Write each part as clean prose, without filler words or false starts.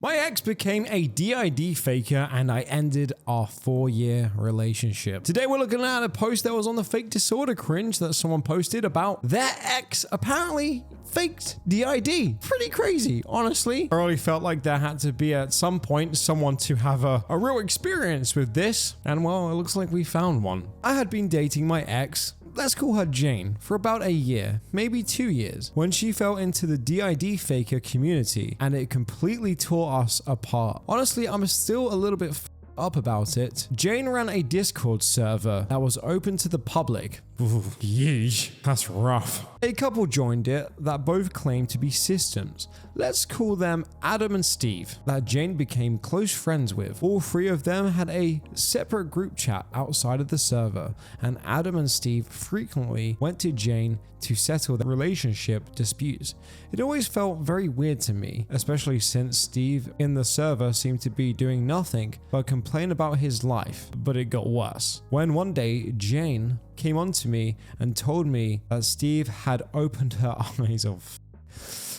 My ex became a DID faker and I ended our 4-year relationship. Today we're looking at a post that was on the fake disorder cringe that someone posted about their ex apparently faked DID. Pretty crazy, honestly. I really felt like there had to be at some point someone to have a real experience with this, and well, it looks like we found one. I had been dating my ex, let's call her Jane, for about a year, maybe 2 years, when she fell into the DID faker community and it completely tore us apart. Honestly, I'm still a little bit up about it. Jane ran a Discord server that was open to the public. Ooh, yeesh, that's rough. A couple joined it that both claimed to be systems. Let's call them Adam and Steve, that Jane became close friends with. All three of them had a separate group chat outside of the server, and Adam and Steve frequently went to Jane to settle their relationship disputes. It always felt very weird to me, especially since Steve in the server seemed to be doing nothing but complain about his life, but it got worse. When one day Jane came on to me and told me that Steve had opened her eyes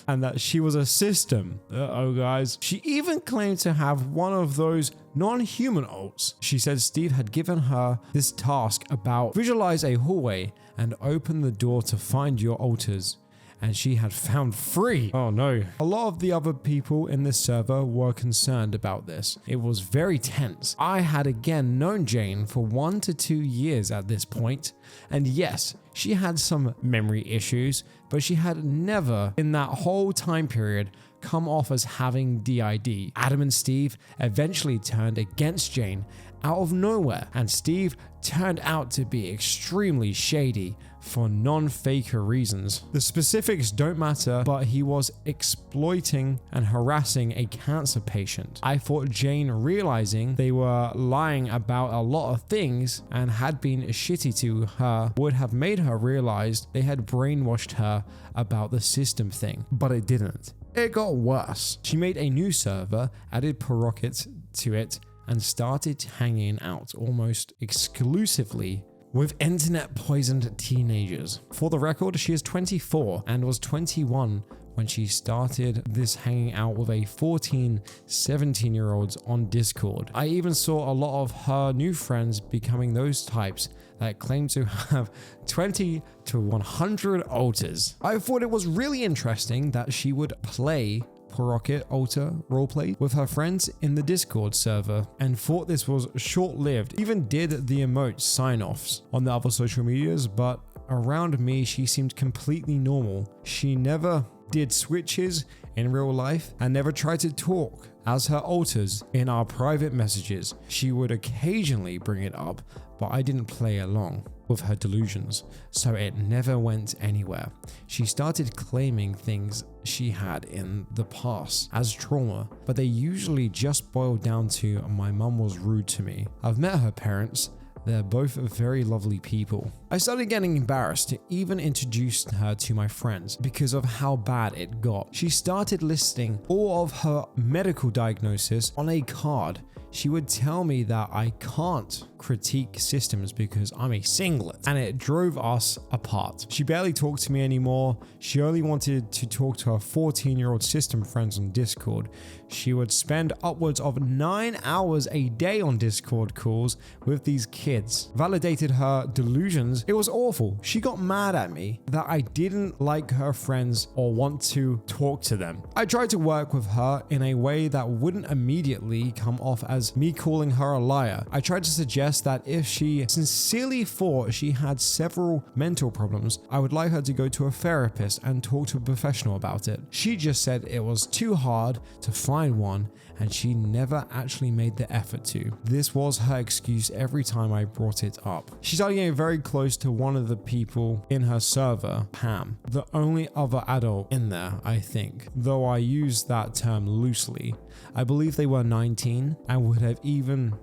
and that she was a system. Uh-oh, guys. She even claimed to have one of those non-human ults. She said Steve had given her this task about visualize a hallway and open the door to find your altars, and she had found 3. Oh no. A lot of the other people in this server were concerned about this. It was very tense. I had again known Jane for 1 to 2 years at this point, and yes, she had some memory issues, but she had never in that whole time period come off as having DID. Adam and Steve eventually turned against Jane out of nowhere, and Steve turned out to be extremely shady for non-faker reasons. The specifics don't matter, but he was exploiting and harassing a cancer patient. I thought Jane realizing they were lying about a lot of things and had been shitty to her would have made her realize they had brainwashed her about the system thing, but it didn't. It got worse. She made a new server, added Porocket to it, and started hanging out almost exclusively with internet poisoned teenagers. For the record, she is 24 and was 21 when she started this hanging out with a 14, 17-year-olds on Discord. I even saw a lot of her new friends becoming those types that claim to have 20 to 100 altars. I thought it was really interesting that she would play Porocket altar roleplay with her friends in the Discord server and thought this was short-lived. Even did the emote sign-offs on the other social medias, but around me she seemed completely normal. She never did switches in real life and never tried to talk as her altars in our private messages. She would occasionally bring it up, but I didn't play along with her delusions, so it never went anywhere. She started claiming things she had in the past as trauma, but they usually just boiled down to my mum was rude to me. I've met her parents. They're both very lovely people. I started getting embarrassed to even introduce her to my friends because of how bad it got. She started listing all of her medical diagnosis on a card. She would tell me that I can't critique systems because I'm a singlet, and it drove us apart. She barely talked to me anymore. She only wanted to talk to her 14-year-old system friends on Discord. She would spend upwards of 9 hours a day on Discord calls with these kids. Validated her delusions. It was awful. She got mad at me that I didn't like her friends or want to talk to them. I tried to work with her in a way that wouldn't immediately come off as me calling her a liar. I tried to suggest that if she sincerely thought she had several mental problems, I would like her to go to a therapist and talk to a professional about it. She just said it was too hard to find one, and she never actually made the effort to. This was her excuse every time I brought it up. She started getting very close to one of the people in her server, Pam, the only other adult in there, I think, though I use that term loosely. I believe they were 19 and would even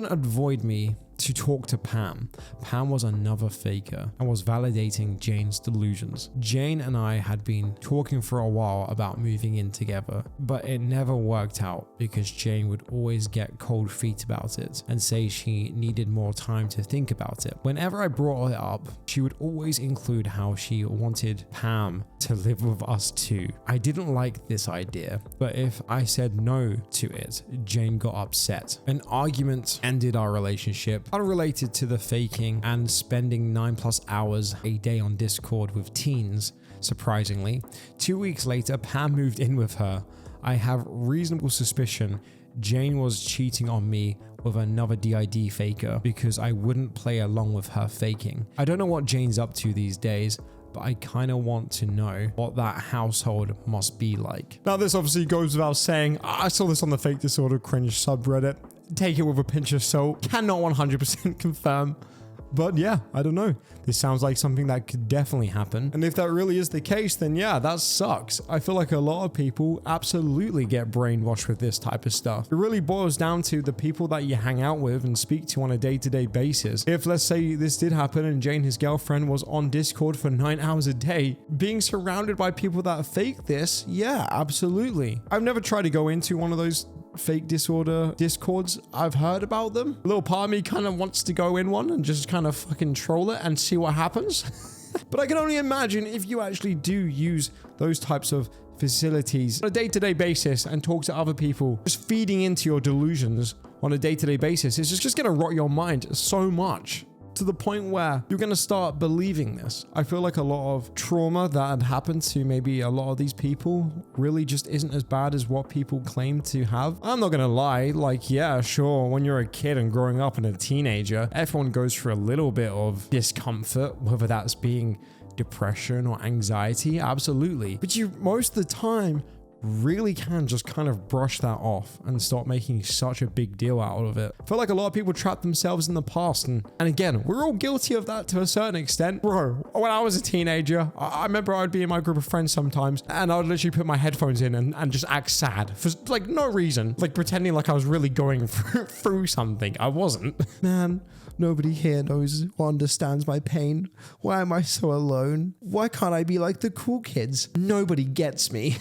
avoid me to talk to Pam. Pam was another faker and was validating Jane's delusions. Jane and I had been talking for a while about moving in together, but it never worked out because Jane would always get cold feet about it and say she needed more time to think about it. Whenever I brought it up, she would always include how she wanted Pam to live with us too. I didn't like this idea, but if I said no to it, Jane got upset. An argument ended our relationship, unrelated to the faking and spending 9+ hours a day on Discord with teens. Surprisingly, 2 weeks later, Pam moved in with her. I have reasonable suspicion Jane was cheating on me with another DID faker because I wouldn't play along with her faking. I don't know what Jane's up to these days, but I kind of want to know what that household must be like. Now, this obviously goes without saying. I saw this on the Fake Disorder Cringe subreddit. Take it with a pinch of salt. Cannot 100% confirm. But yeah, I don't know. This sounds like something that could definitely happen. And if that really is the case, then yeah, that sucks. I feel like a lot of people absolutely get brainwashed with this type of stuff. It really boils down to the people that you hang out with and speak to on a day-to-day basis. If, let's say, this did happen and Jane, his girlfriend, was on Discord for 9 hours a day, being surrounded by people that fake this, yeah, absolutely. I've never tried to go into one of those Fake Disorder Discords. I've heard about them. A little part of me kind of wants to go in one and just kind of fucking troll it and see what happens. But I can only imagine if you actually do use those types of facilities on a day-to-day basis and talk to other people, just feeding into your delusions on a day-to-day basis, it's just going to rot your mind so much, to the point where you're going to start believing this. I feel like a lot of trauma that had happened to maybe a lot of these people really just isn't as bad as what people claim to have. I'm not going to lie, like, yeah, sure, when you're a kid and growing up and a teenager, everyone goes through a little bit of discomfort, whether that's being depression or anxiety, absolutely. But you, most of the time, really can just kind of brush that off and stop making such a big deal out of it. I feel like a lot of people trap themselves in the past, and again, we're all guilty of that to a certain extent. Bro, when I was a teenager, I remember I would be in my group of friends sometimes and I would literally put my headphones in and just act sad for like no reason, like pretending like I was really going through something. I wasn't. Man, nobody here knows or understands my pain. Why am I so alone? Why can't I be like the cool kids? Nobody gets me.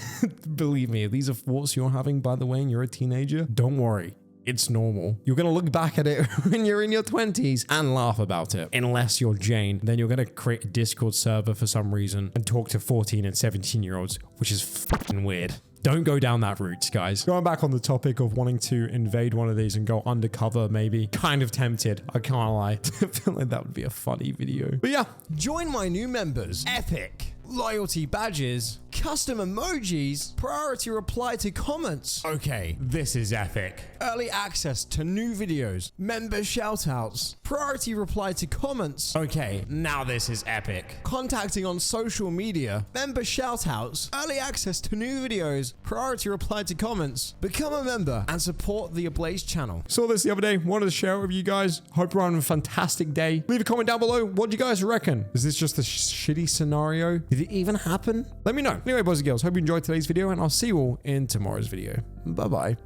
Believe me, these are thoughts you're having, by the way, and you're a teenager. Don't worry. It's normal. You're going to look back at it when you're in your 20s and laugh about it. Unless you're Jane, then you're going to create a Discord server for some reason and talk to 14 and 17-year-olds, which is fucking weird. Don't go down that route, guys. Going back on the topic of wanting to invade one of these and go undercover, maybe. Kind of tempted. I can't lie. I feel like that would be a funny video. But yeah, join my new members. Epic. Loyalty badges, custom emojis, priority reply to comments. Okay, this is epic. Early access to new videos, member shoutouts, priority reply to comments. Okay, now this is epic. Contacting on social media, member shoutouts, early access to new videos, priority reply to comments. Become a member and support the Ablaze channel. Saw this the other day, wanted to share it with you guys. Hope you're having a fantastic day. Leave a comment down below. What do you guys reckon? Is this just a shitty scenario? Did it even happen? Let me know. Anyway, boys and girls, hope you enjoyed today's video and I'll see you all in tomorrow's video. Bye-bye.